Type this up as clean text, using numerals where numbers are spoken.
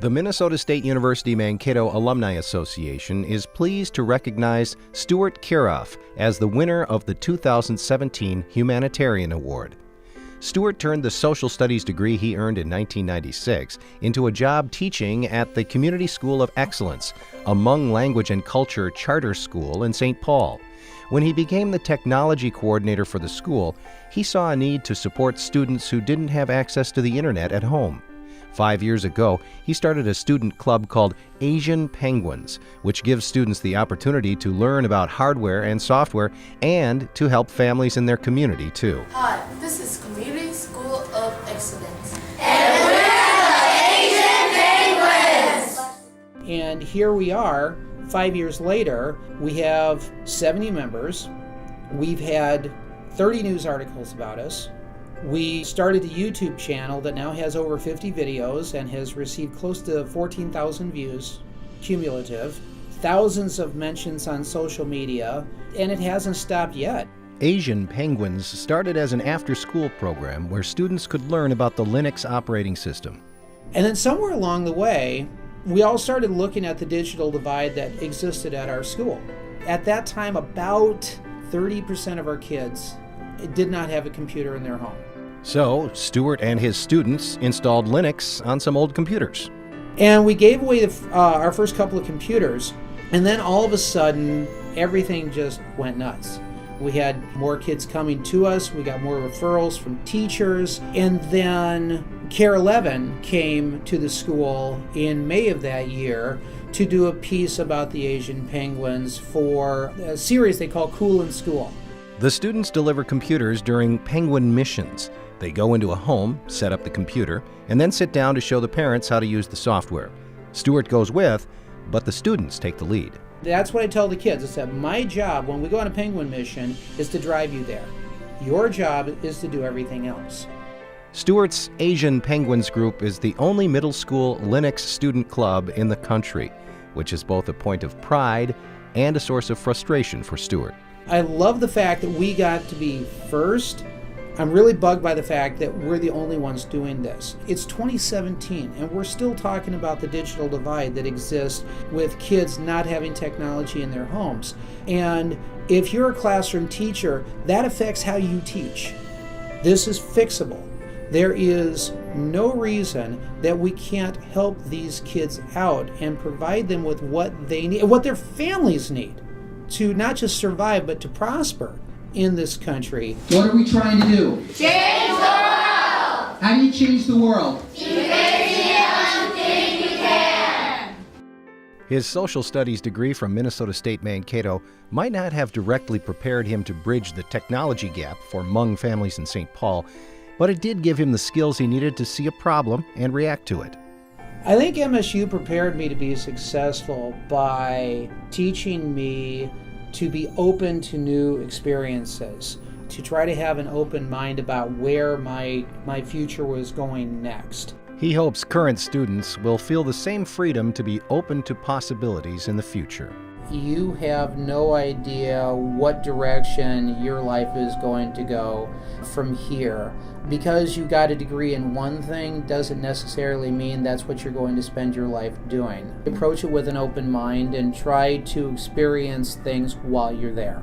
The Minnesota State University Mankato Alumni Association is pleased to recognize Stuart Keroff as the winner of the 2017 Humanitarian Award. Stuart turned the social studies degree he earned in 1996 into a job teaching at the Community School of Excellence, a Hmong language and culture charter school in St. Paul. When he became the technology coordinator for the school, he saw a need to support students who didn't have access to the internet at home. 5 years ago, he started a student club called Asian Penguins, which gives students the opportunity to learn about hardware and software and to help families in their community, too. Hi, this is Community School of Excellence. And we're the Asian Penguins! And here we are, 5 years later, we have 70 members. We've had 30 news articles about us. We started a YouTube channel that now has over 50 videos and has received close to 14,000 views cumulative, thousands of mentions on social media, and it hasn't stopped yet. Asian Penguins started as an after-school program where students could learn about the Linux operating system. And then somewhere along the way, we all started looking at the digital divide that existed at our school. At that time, about 30% of our kids did not have a computer in their home. So, Stuart and his students installed Linux on some old computers. And we gave away our first couple of computers, and then all of a sudden, everything just went nuts. We had more kids coming to us, we got more referrals from teachers, and then Care 11 came to the school in May of that year to do a piece about the Asian Penguins for a series they call Cool in School. The students deliver computers during Penguin missions. They go into a home, set up the computer, and then sit down to show the parents how to use the software. Stuart goes with, but the students take the lead. That's what I tell the kids. I said, my job when we go on a Penguin mission is to drive you there. Your job is to do everything else. Stuart's Asian Penguins group is the only middle school Linux student club in the country, which is both a point of pride and a source of frustration for Stuart. I love the fact that we got to be first. I'm really bugged by the fact that we're the only ones doing this. It's 2017, and we're still talking about the digital divide that exists with kids not having technology in their homes. And if you're a classroom teacher, that affects how you teach. This is fixable. There is no reason that we can't help these kids out and provide them with what they need, what their families need, to not just survive, but to prosper in this country. What are we trying to do? Change the world! How do you change the world? You think you can! His social studies degree from Minnesota State Mankato might not have directly prepared him to bridge the technology gap for Hmong families in St. Paul, but it did give him the skills he needed to see a problem and react to it. I think MSU prepared me to be successful by teaching me to be open to new experiences, to try to have an open mind about where my future was going next. He hopes current students will feel the same freedom to be open to possibilities in the future. You have no idea what direction your life is going to go from here. Because you got a degree in one thing doesn't necessarily mean that's what you're going to spend your life doing. Approach it with an open mind and try to experience things while you're there.